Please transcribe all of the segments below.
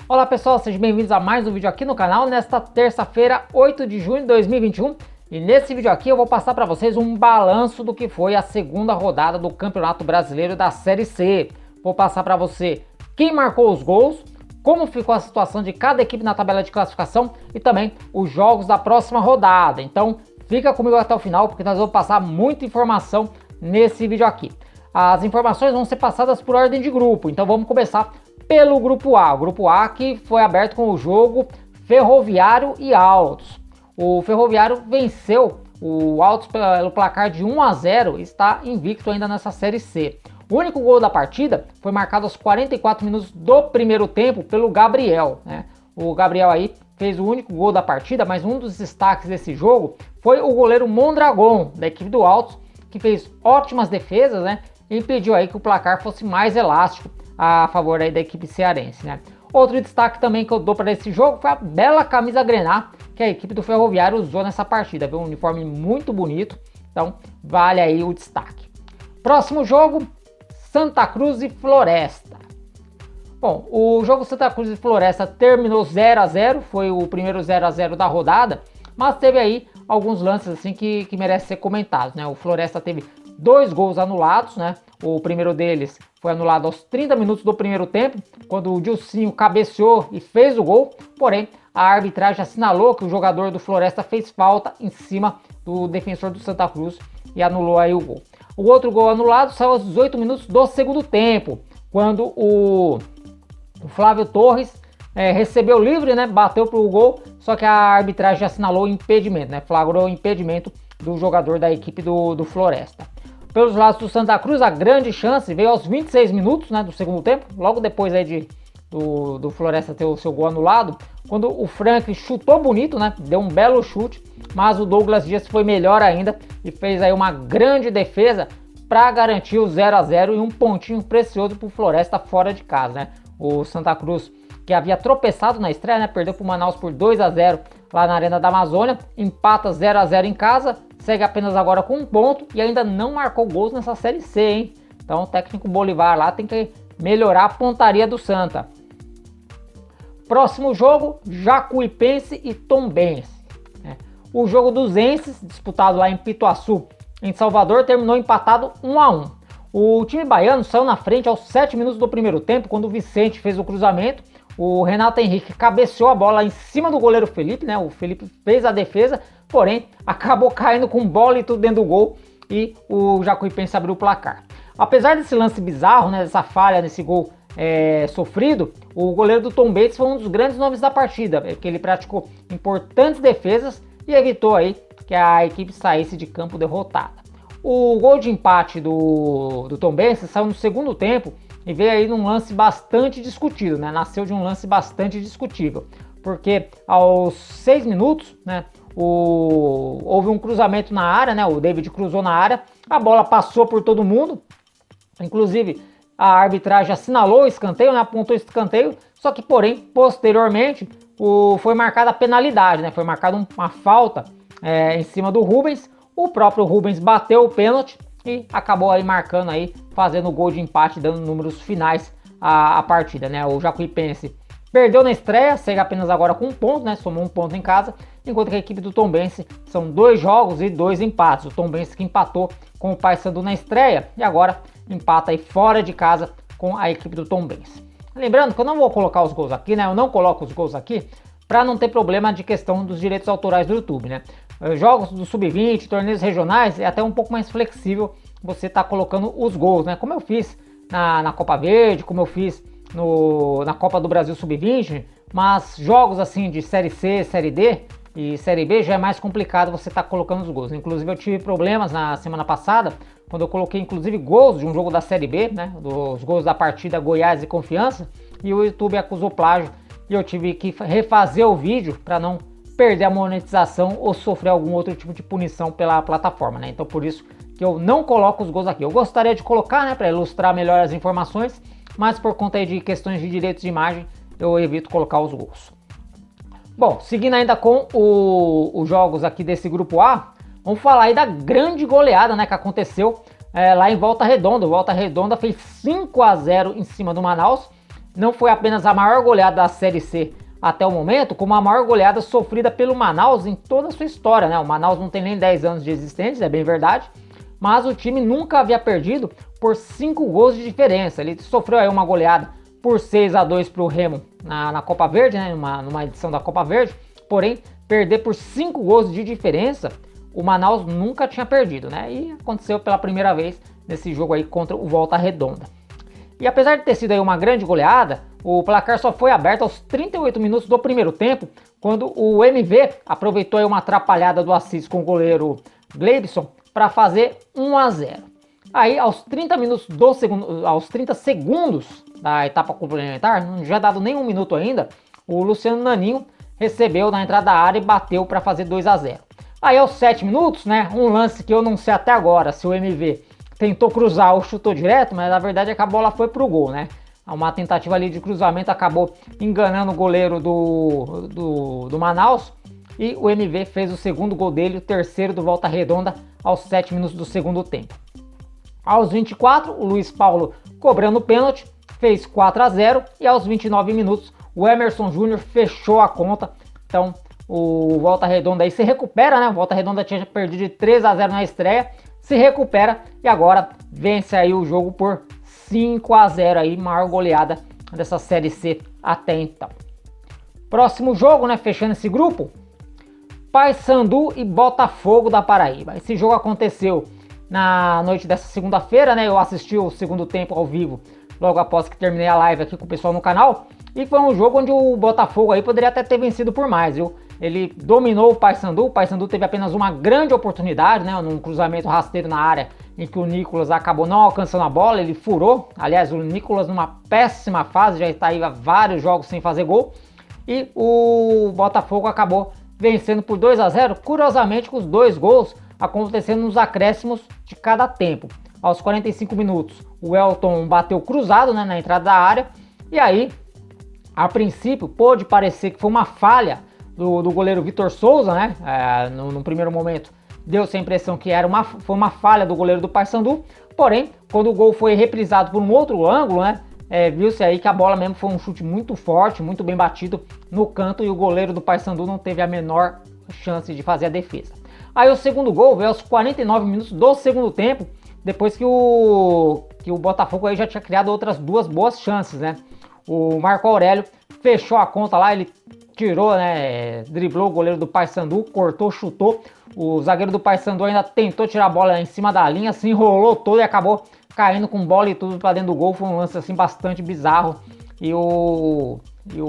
Olá pessoal, sejam bem-vindos a mais um vídeo aqui no canal nesta terça-feira, 8 de junho de 2021. E nesse vídeo aqui eu vou passar para vocês um balanço do que foi a segunda rodada do Campeonato Brasileiro da Série C. Vou passar para você quem marcou os gols, como ficou a situação de cada equipe na tabela de classificação e também os jogos da próxima rodada. Então fica comigo até o final porque nós vamos passar muita informação nesse vídeo aqui. As informações vão ser passadas por ordem de grupo, então vamos começar pelo grupo A. O grupo A que foi aberto com o jogo Ferroviário e Altos. O Ferroviário venceu o Altos pelo placar de 1-0 e está invicto ainda nessa Série C. O único gol da partida foi marcado aos 44 minutos do primeiro tempo pelo Gabriel, né? O Gabriel aí fez o único gol da partida, mas um dos destaques desse jogo foi o goleiro Mondragon, da equipe do Altos, que fez ótimas defesas, né? E impediu aí que o placar fosse mais elástico a favor aí da equipe cearense, né? Outro destaque também que eu dou para esse jogo foi a bela camisa grená que a equipe do Ferroviário usou nessa partida, viu? Um uniforme muito bonito, então vale aí o destaque. Próximo jogo, Santa Cruz e Floresta. Bom, o jogo Santa Cruz e Floresta terminou 0-0, foi o primeiro 0-0 da rodada, mas teve aí alguns lances assim que merecem ser comentados, né? O Floresta teve 2 gols anulados, né? O primeiro deles foi anulado aos 30 minutos do primeiro tempo, quando o Dilcinho cabeceou e fez o gol, porém a arbitragem assinalou que o jogador do Floresta fez falta em cima do defensor do Santa Cruz e anulou aí o gol. O outro gol anulado saiu aos 18 minutos do segundo tempo, quando o Flávio Torres recebeu livre, né? Bateu pro gol, só que a arbitragem assinalou o impedimento, né? Flagrou o impedimento do jogador da equipe do Floresta. Pelos lados do Santa Cruz, a grande chance veio aos 26 minutos, né, do segundo tempo, logo depois aí do Floresta ter o seu gol anulado, quando o Frank chutou bonito, né, deu um belo chute, mas o Douglas Dias foi melhor ainda e fez aí uma grande defesa para garantir o 0-0 e um pontinho precioso para o Floresta fora de casa, né? O Santa Cruz, que havia tropeçado na estreia, né, perdeu para o Manaus por 2-0 lá na Arena da Amazônia, empata 0-0 em casa, segue apenas agora com 1 ponto e ainda não marcou gols nessa Série C, hein? Então o técnico Bolivar lá tem que melhorar a pontaria do Santa. Próximo jogo, Jacuipense e Tombense. O jogo dos Enses, disputado lá em Pituaçu, em Salvador, terminou empatado 1-1. O time baiano saiu na frente aos 7 minutos do primeiro tempo, quando o Vicente fez o cruzamento. O Renato Henrique cabeceou a bola em cima do goleiro Felipe, né? O Felipe fez a defesa, porém acabou caindo com bola e tudo dentro do gol e o Jacuipense abriu o placar. Apesar desse lance bizarro, né, dessa falha nesse gol sofrido, o goleiro do Tombense foi um dos grandes nomes da partida, que ele praticou importantes defesas e evitou aí que a equipe saísse de campo derrotada. O gol de empate do Tombense saiu no segundo tempo e veio aí num lance bastante discutido, né? Nasceu de um lance bastante discutível, porque aos 6 minutos, né, houve um cruzamento na área, né? O David cruzou na área, a bola passou por todo mundo, inclusive a arbitragem assinalou o escanteio, né? Apontou o escanteio, só que porém, posteriormente, foi marcada a penalidade, né? Foi marcada uma falta em cima do Rubens, o próprio Rubens bateu o pênalti e acabou aí marcando aí, fazendo o gol de empate, dando números finais à partida, né? O Jacuipense perdeu na estreia, segue apenas agora com 1 ponto, né? Somou 1 ponto em casa, enquanto que a equipe do Tombense são 2 jogos e 2 empates. O Tombense que empatou com o Paysandu na estreia e agora empata aí fora de casa com a equipe do Tombense. Lembrando que eu não vou colocar os gols aqui, né? Eu não coloco os gols aqui para não ter problema de questão dos direitos autorais do YouTube, né? Jogos do Sub-20, torneios regionais, é até um pouco mais flexível você tá colocando os gols, né? Como eu fiz na Copa Verde, como eu fiz na Copa do Brasil Sub-20, mas jogos assim de Série C, Série D e Série B já é mais complicado você tá colocando os gols. Inclusive eu tive problemas na semana passada, quando eu coloquei inclusive gols de um jogo da Série B, né? Dos gols da partida Goiás e Confiança, e o YouTube acusou plágio e eu tive que refazer o vídeo para não perder a monetização ou sofrer algum outro tipo de punição pela plataforma, né? Então por isso que eu não coloco os gols aqui. Eu gostaria de colocar, né, para ilustrar melhor as informações, mas por conta aí de questões de direitos de imagem, eu evito colocar os gols. Bom, seguindo ainda com os jogos aqui desse grupo A, vamos falar aí da grande goleada, né, que aconteceu lá em Volta Redonda. O Volta Redonda fez 5-0 em cima do Manaus não foi apenas a maior goleada da Série C até o momento, como a maior goleada sofrida pelo Manaus em toda a sua história, né? O Manaus não tem nem 10 anos de existência, é bem verdade, mas o time nunca havia perdido por 5 gols de diferença. Ele sofreu aí uma goleada por 6-2 para o Remo na Copa Verde, né? numa edição da Copa Verde, porém, perder por 5 gols de diferença, o Manaus nunca tinha perdido, né? E aconteceu pela primeira vez nesse jogo aí contra o Volta Redonda. E apesar de ter sido aí uma grande goleada, o placar só foi aberto aos 38 minutos do primeiro tempo, quando o MV aproveitou aí uma atrapalhada do Assis com o goleiro Gleibson para fazer 1-0. Aí aos 30 minutos aos 30 segundos da etapa complementar, não já dado nem um minuto ainda, o Luciano Naninho recebeu na entrada da área e bateu para fazer 2-0. Aí aos 7 minutos, né, um lance que eu não sei até agora se o MV tentou cruzar ou chutou direto, mas na verdade a bola foi pro gol, né? Uma tentativa ali de cruzamento acabou enganando o goleiro do Manaus e o MV fez o segundo gol dele, o terceiro do Volta Redonda aos 7 minutos do segundo tempo. Aos 24, o Luiz Paulo cobrando o pênalti, fez 4-0 e aos 29 minutos o Emerson Júnior fechou a conta. Então o Volta Redonda aí se recupera, né? O Volta Redonda tinha perdido de 3-0 na estreia, se recupera e agora vence aí o jogo por 5-0 aí, maior goleada dessa Série C até então. Próximo jogo, né, fechando esse grupo, Paysandu e Botafogo da Paraíba. Esse jogo aconteceu na noite dessa segunda-feira, né? Eu assisti o segundo tempo ao vivo logo após que terminei a live aqui com o pessoal no canal. E foi um jogo onde o Botafogo aí poderia até ter vencido por mais, viu? Ele dominou o Paysandu teve apenas uma grande oportunidade, né? Num cruzamento rasteiro na área em que o Nicolas acabou não alcançando a bola, ele furou. Aliás, o Nicolas numa péssima fase, já está aí há vários jogos sem fazer gol. E o Botafogo acabou vencendo por 2-0, curiosamente com os 2 gols acontecendo nos acréscimos de cada tempo. Aos 45 minutos, o Elton bateu cruzado, né, na entrada da área, e aí, a princípio, pôde parecer que foi uma falha do goleiro Vitor Souza, né, no primeiro momento deu-se a impressão que foi uma falha do goleiro do Paysandu, porém, quando o gol foi reprisado por um outro ângulo, né, viu-se aí que a bola mesmo foi um chute muito forte, muito bem batido no canto, e o goleiro do Paysandu não teve a menor chance de fazer a defesa. Aí o segundo gol veio aos 49 minutos do segundo tempo, depois que o Botafogo aí já tinha criado outras 2 boas chances, né? O Marco Aurélio fechou a conta lá, ele tirou, né, driblou o goleiro do Paysandu, cortou, chutou. O zagueiro do Paysandu ainda tentou tirar a bola em cima da linha, se enrolou todo e acabou caindo com bola e tudo para dentro do gol. Foi um lance assim bastante bizarro. E o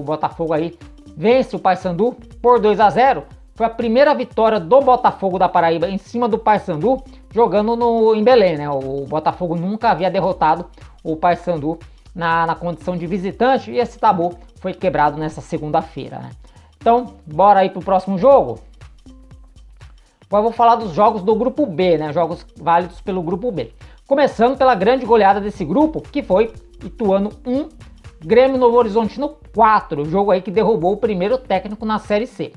Botafogo aí vence o Paysandu por 2-0. Foi a primeira vitória do Botafogo da Paraíba em cima do Paysandu, jogando em Belém, né? O Botafogo nunca havia derrotado o Paysandu na condição de visitante e esse tabu foi quebrado nessa segunda-feira, né? Então, bora aí pro próximo jogo? Agora eu vou falar dos jogos do grupo B, né? Jogos válidos pelo grupo B. Começando pela grande goleada desse grupo, que foi Ituano 1, Grêmio Novo Horizontino 4, jogo aí que derrubou o primeiro técnico na Série C.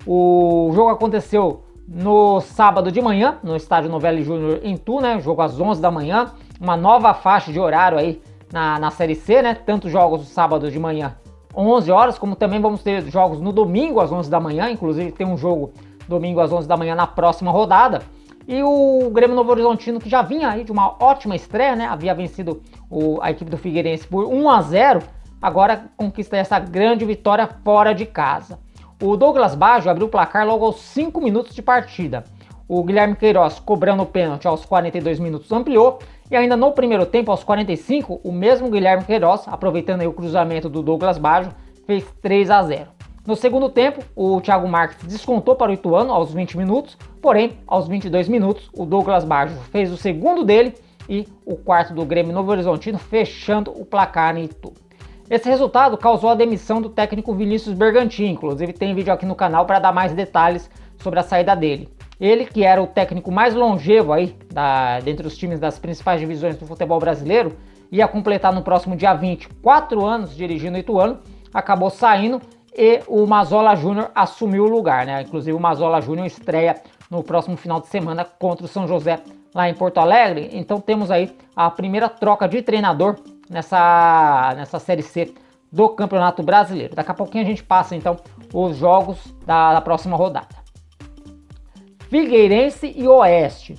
O jogo aconteceu no sábado de manhã, no estádio Novelli Júnior em Itu, né? Jogo às 11 da manhã, uma nova faixa de horário aí na Série C, né? Tanto jogos no sábado de manhã, 11 horas, como também vamos ter jogos no domingo às 11 da manhã, inclusive tem um jogo domingo às 11 da manhã na próxima rodada. E o Grêmio Novo Horizontino, que já vinha aí de uma ótima estreia, né? Havia vencido a equipe do Figueirense por 1-0, agora conquista essa grande vitória fora de casa. O Douglas Baggio abriu o placar logo aos 5 minutos de partida. O Guilherme Queiroz, cobrando o pênalti aos 42 minutos, ampliou. E ainda no primeiro tempo, aos 45, o mesmo Guilherme Queiroz, aproveitando aí o cruzamento do Douglas Baggio, fez 3-0. No segundo tempo, o Thiago Marques descontou para o Ituano aos 20 minutos, porém, aos 22 minutos, o Douglas Baggio fez o segundo dele e o quarto do Grêmio Novo Horizontino, fechando o placar em Itu. Esse resultado causou a demissão do técnico Vinícius Bergantin, inclusive tem vídeo aqui no canal para dar mais detalhes sobre a saída dele. Ele, que era o técnico mais longevo aí dentre os times das principais divisões do futebol brasileiro, ia completar no próximo dia 20 4 anos dirigindo o Ituano, acabou saindo e o Mazola Júnior assumiu o lugar, né? Inclusive o Mazola Júnior estreia no próximo final de semana contra o São José lá em Porto Alegre. Então temos aí a primeira troca de treinador nessa Série C do Campeonato Brasileiro. Daqui a pouquinho a gente passa então os jogos da próxima rodada. Figueirense e Oeste.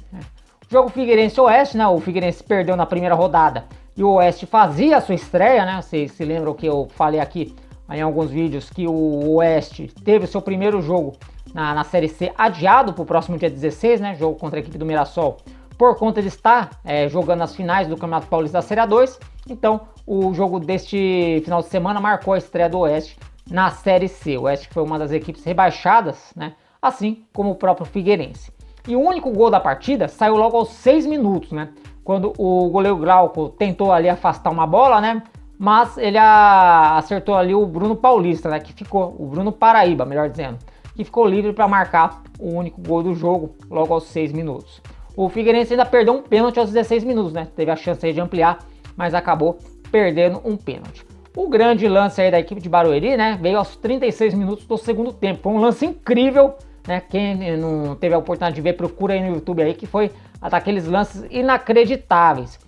O jogo Figueirense-Oeste, né? O Figueirense perdeu na primeira rodada e o Oeste fazia a sua estreia, né? Vocês se lembram que eu falei aqui em alguns vídeos que o Oeste teve o seu primeiro jogo na Série C adiado para o próximo dia 16, né? Jogo contra a equipe do Mirassol, por conta de estar jogando as finais do Campeonato Paulista da Série A2. Então, o jogo deste final de semana marcou a estreia do Oeste na Série C. O Oeste foi uma das equipes rebaixadas, né? Assim como o próprio Figueirense. E o único gol da partida saiu logo aos 6 minutos, né? Quando o goleiro Glauco tentou ali afastar uma bola, né? Mas ele acertou ali o Bruno Paulista, né? Que ficou, o Bruno Paraíba, melhor dizendo, que ficou livre para marcar o único gol do jogo logo aos 6 minutos. O Figueirense ainda perdeu um pênalti aos 16 minutos, né? Teve a chance aí de ampliar, mas acabou perdendo um pênalti. O grande lance aí da equipe de Barueri, né? Veio aos 36 minutos do segundo tempo. Foi um lance incrível, né? Quem não teve a oportunidade de ver, procura aí no YouTube aí, que foi daqueles lances inacreditáveis.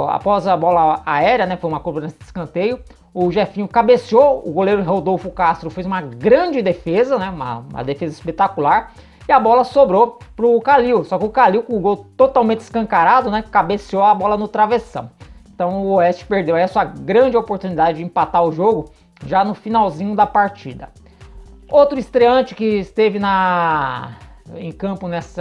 Após a bola aérea, né? Foi uma cobrança de escanteio. O Jefinho cabeceou, o goleiro Rodolfo Castro fez uma grande defesa, né? Uma defesa espetacular. E a bola sobrou pro Calil. Só que o Calil, com o gol totalmente escancarado, né? Cabeceou a bola no travessão. Então o Oeste perdeu essa grande oportunidade de empatar o jogo já no finalzinho da partida. Outro estreante que esteve em campo nesse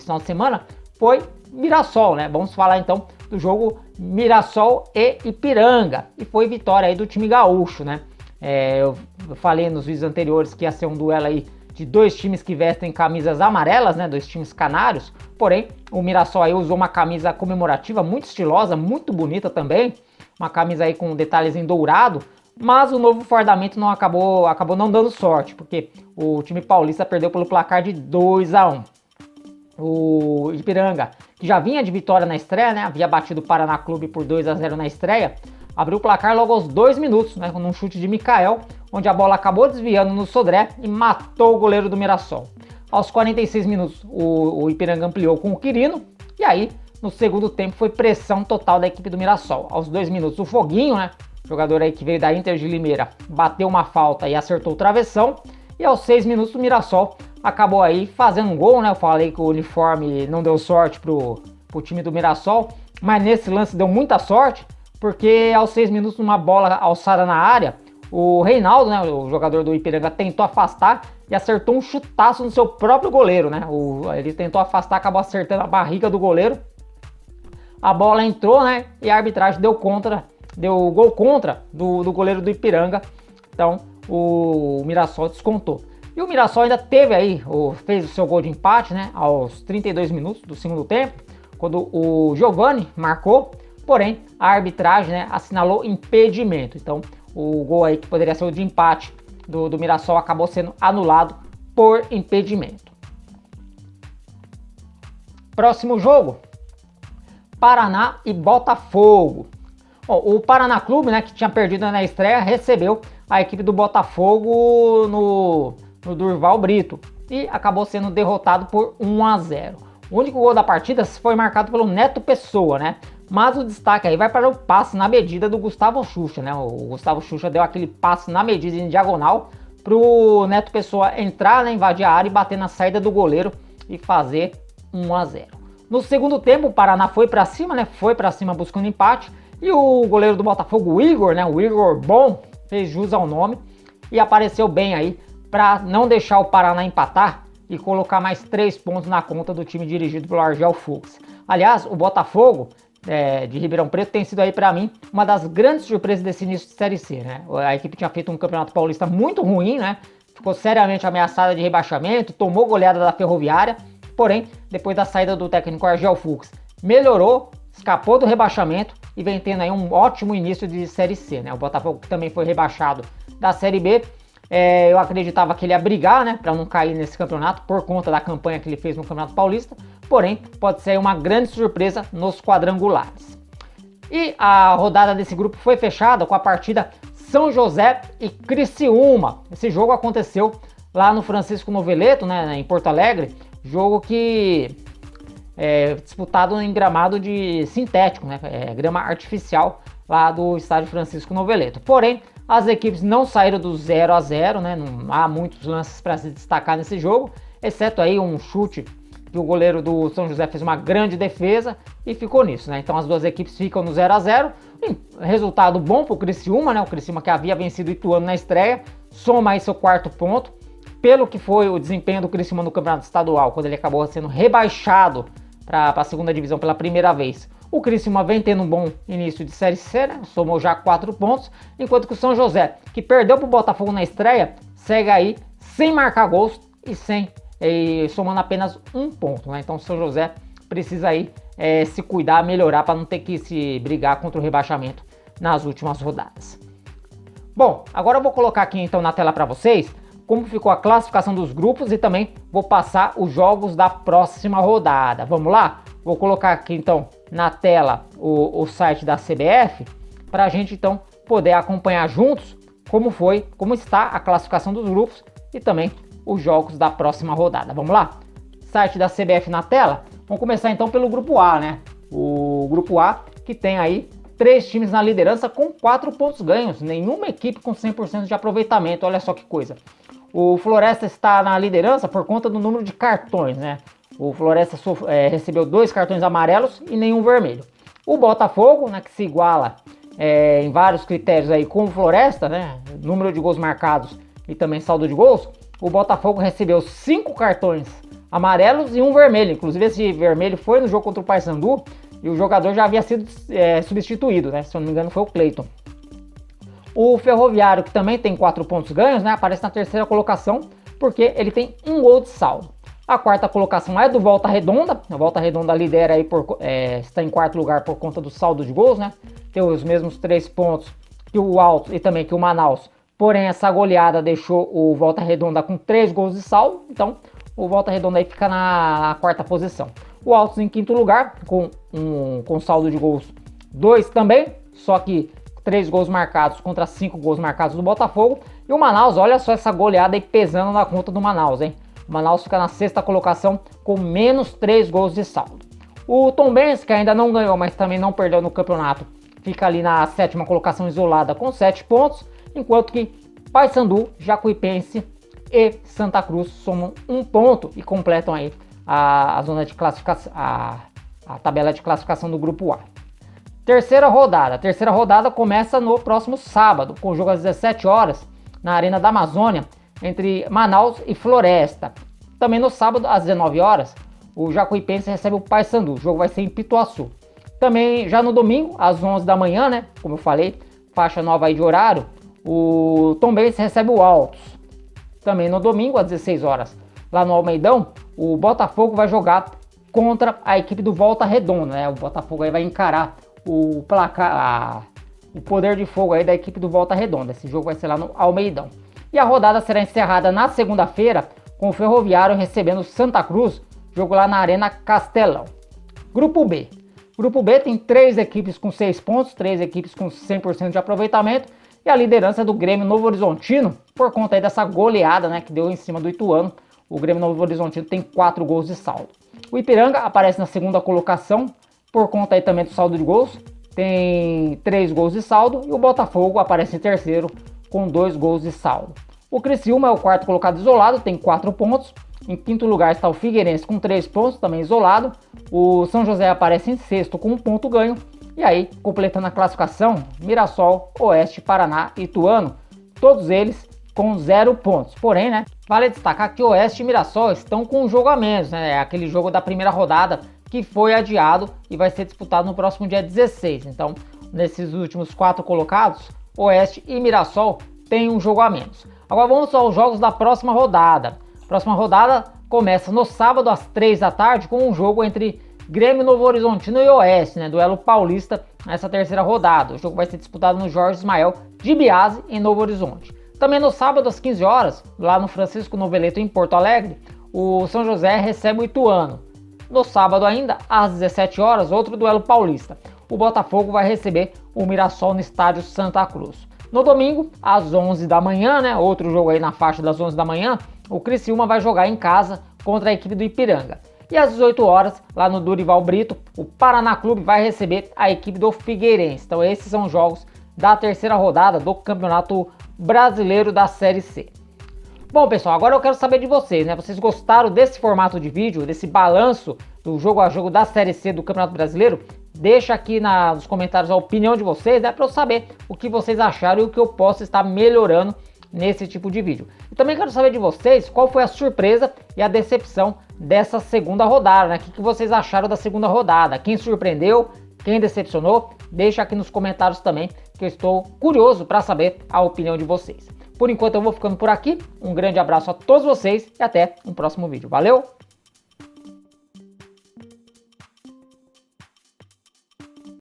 final de semana foi Mirassol, né? Vamos falar então do jogo Mirassol e Ipiranga. E foi vitória aí do time gaúcho, né? Eu falei nos vídeos anteriores que ia ser um duelo aí de dois times que vestem camisas amarelas, né? Dois times canários. Porém, o Mirassol aí usou uma camisa comemorativa muito estilosa, muito bonita também. Uma camisa aí com detalhes em dourado. Mas o novo fardamento acabou não dando sorte, porque o time paulista perdeu pelo placar de 2-1. O Ipiranga, que já vinha de vitória na estreia, né? Havia batido o Paraná Clube por 2-0 na estreia. Abriu o placar logo aos 2 minutos, né? Com um chute de Mikael, onde a bola acabou desviando no Sodré e matou o goleiro do Mirassol. Aos 46 minutos, o Ipiranga ampliou com o Quirino. E aí, no segundo tempo, foi pressão total da equipe do Mirassol. Aos 2 minutos, o Foguinho, né? Jogador aí que veio da Inter de Limeira, bateu uma falta e acertou o travessão. E aos 6 minutos, o Mirassol acabou aí fazendo um gol, né? Eu falei que o uniforme não deu sorte pro time do Mirassol, mas nesse lance deu muita sorte, porque aos 6 minutos, uma bola alçada na área, o Reinaldo, né, o jogador do Ipiranga, tentou afastar e acertou um chutaço no seu próprio goleiro, né? Ele tentou afastar, acabou acertando a barriga do goleiro. A bola entrou, né? E a arbitragem deu gol contra do goleiro do Ipiranga. Então o Mirassol descontou. E o Mirassol ainda teve aí, fez o seu gol de empate, né? Aos 32 minutos do segundo tempo, quando o Giovani marcou. Porém, a arbitragem, né, assinalou impedimento. Então, o gol aí que poderia ser o de empate do Mirassol acabou sendo anulado por impedimento. Próximo jogo, Paraná e Botafogo. Bom, o Paraná Clube, né, que tinha perdido na estreia, recebeu a equipe do Botafogo no Durval Brito e acabou sendo derrotado por 1-0. O único gol da partida foi marcado pelo Neto Pessoa, né? Mas o destaque aí vai para o passe na medida do Gustavo Xuxa, né? O Gustavo Xuxa deu aquele passe na medida em diagonal pro Neto Pessoa entrar, né, invadir a área e bater na saída do goleiro e fazer 1-0. No segundo tempo, o Paraná foi para cima, né? Foi para cima buscando empate. E o goleiro do Botafogo, o Igor, né? O Igor Bom, fez jus ao nome e apareceu bem aí para não deixar o Paraná empatar e colocar mais 3 pontos na conta do time dirigido pelo Argel Fux. Aliás, o Botafogo de Ribeirão Preto tem sido aí para mim uma das grandes surpresas desse início de Série C, né? A equipe tinha feito um campeonato paulista muito ruim, né? Ficou seriamente ameaçada de rebaixamento, tomou goleada da Ferroviária, porém, depois da saída do técnico Argel Fux, melhorou, escapou do rebaixamento e vem tendo aí um ótimo início de Série C, né? O Botafogo que também foi rebaixado da Série B, eu acreditava que ele ia brigar, né, para não cair nesse campeonato por conta da campanha que ele fez no Campeonato Paulista, porém pode ser uma grande surpresa nos quadrangulares. E a rodada desse grupo foi fechada com a partida São José e Criciúma. Esse jogo aconteceu lá no Francisco Noveleto, né, em Porto Alegre, jogo que disputado em gramado de sintético, né, grama artificial, lá do estádio Francisco Noveleto. Porém, as equipes não saíram do 0-0, né? Não há muitos lances para se destacar nesse jogo, exceto aí um chute que o goleiro do São José fez uma grande defesa e ficou nisso, né? Então as duas equipes ficam no 0-0. Resultado bom para o Criciúma, né? O Criciúma que havia vencido o Ituano na estreia, soma aí seu 4º ponto. Pelo que foi o desempenho do Criciúma no Campeonato Estadual, quando ele acabou sendo rebaixado para a 2ª divisão pela primeira vez. O Criciúma vem tendo um bom início de Série C, né? Somou já 4 pontos, enquanto que o São José, que perdeu para o Botafogo na estreia, segue aí sem marcar gols e somando apenas 1 ponto, né? Então o São José precisa aí se cuidar, melhorar para não ter que se brigar contra o rebaixamento nas últimas rodadas. Bom, agora eu vou colocar aqui então na tela para vocês como ficou a classificação dos grupos e também vou passar os jogos da próxima rodada. Vamos lá? Vou colocar aqui então na tela o site da CBF para a gente então poder acompanhar juntos como está a classificação dos grupos e também os jogos da próxima rodada. Vamos lá? Site da CBF na tela. Vamos começar então pelo grupo A, né? O grupo A que tem aí 3 times na liderança com 4 pontos ganhos. Nenhuma equipe com 100% de aproveitamento. Olha só que coisa. O Floresta está na liderança por conta do número de cartões, né? O Floresta recebeu 2 cartões amarelos e nenhum vermelho. O Botafogo, né, que se iguala em vários critérios aí com o Floresta, né? Número de gols marcados e também saldo de gols. O Botafogo recebeu 5 cartões amarelos e um vermelho. Inclusive esse vermelho foi no jogo contra o Paysandu e o jogador já havia sido substituído, né? Se eu não me engano foi o Cleiton. O Ferroviário, que também tem 4 pontos ganhos, né? Aparece na 3ª colocação porque ele tem 1 gol de saldo. A 4ª colocação é do Volta Redonda. A Volta Redonda lidera aí está em 4º lugar por conta do saldo de gols, né? Tem os mesmos 3 pontos que o Altos e também que o Manaus. Porém, essa goleada deixou o Volta Redonda com 3 gols de saldo. Então, o Volta Redonda aí fica na 4ª posição. O Altos em 5º lugar, com saldo de gols 2 também. Só que 3 gols marcados contra 5 gols marcados do Botafogo. E o Manaus, olha só essa goleada aí pesando na conta do Manaus, hein? O Manaus fica na 6ª colocação com menos 3 gols de saldo. O Tombense, que ainda não ganhou, mas também não perdeu no campeonato, fica ali na 7ª colocação isolada com 7 pontos. Enquanto que Paysandu, Jacuipense e Santa Cruz somam 1 ponto e completam aí a zona de classificação, a tabela de classificação do grupo A. Terceira rodada começa no próximo sábado, com o jogo às 17 horas na Arena da Amazônia, entre Manaus e Floresta. Também no sábado, às 19 horas, o Jacuipense recebe o Paysandu. O jogo vai ser em Pituaçu. Também já no domingo, às 11 da manhã, né? Como eu falei, faixa nova aí de horário, o Tombense recebe o Altos. Também no domingo, às 16 horas, lá no Almeidão, o Botafogo vai jogar contra a equipe do Volta Redonda, né? O Botafogo aí vai encarar o placar, o poder de fogo aí da equipe do Volta Redonda. Esse jogo vai ser lá no Almeidão. E a rodada será encerrada na segunda-feira com o Ferroviário recebendo Santa Cruz, jogo lá na Arena Castelão. Grupo B. Grupo B tem 3 equipes com 6 pontos, 3 equipes com 100% de aproveitamento e a liderança do Grêmio Novo Horizontino por conta aí dessa goleada, né, que deu em cima do Ituano. O Grêmio Novo Horizontino tem 4 gols de saldo. O Ipiranga aparece na 2ª colocação por conta aí também do saldo de gols, tem 3 gols de saldo e o Botafogo aparece em 3º com 2 gols de saldo. O Criciúma é o 4º colocado isolado, tem 4 pontos. Em 5º lugar está o Figueirense com 3 pontos, também isolado. O São José aparece em 6º com 1 ponto ganho. E aí, completando a classificação, Mirassol, Oeste, Paraná e Ituano, todos eles com 0 pontos. Porém, né, vale destacar que Oeste e Mirassol estão com um jogo a menos, né? Aquele jogo da primeira rodada que foi adiado e vai ser disputado no próximo dia 16. Então, nesses últimos 4 colocados, Oeste e Mirassol têm um jogo a menos. Agora vamos aos jogos da próxima rodada. A próxima rodada começa no sábado às 3 da tarde com um jogo entre Grêmio Novo Horizontino e Oeste, né? Duelo paulista nessa 3ª rodada. O jogo vai ser disputado no Jorge Ismael de Biase, em Novo Horizonte. Também no sábado às 15 horas, lá no Francisco Noveleto em Porto Alegre, o São José recebe o Ituano. No sábado ainda, às 17 horas, outro duelo paulista. O Botafogo vai receber o Mirassol no estádio Santa Cruz. No domingo, às 11 da manhã, né, outro jogo aí na faixa das 11 da manhã, o Criciúma vai jogar em casa contra a equipe do Ipiranga. E às 18 horas, lá no Dorival Brito, o Paraná Clube vai receber a equipe do Figueirense. Então esses são os jogos da terceira rodada do Campeonato Brasileiro da Série C. Bom, pessoal, agora eu quero saber de vocês, né? Vocês gostaram desse formato de vídeo, desse balanço do jogo a jogo da Série C do Campeonato Brasileiro? Deixa aqui nos comentários a opinião de vocês, né? Para eu saber o que vocês acharam e o que eu posso estar melhorando nesse tipo de vídeo. E também quero saber de vocês qual foi a surpresa e a decepção dessa segunda rodada, né? O que vocês acharam da segunda rodada? Quem surpreendeu? Quem decepcionou? Deixa aqui nos comentários também, que eu estou curioso para saber a opinião de vocês. Por enquanto eu vou ficando por aqui, um grande abraço a todos vocês e até um próximo vídeo. Valeu!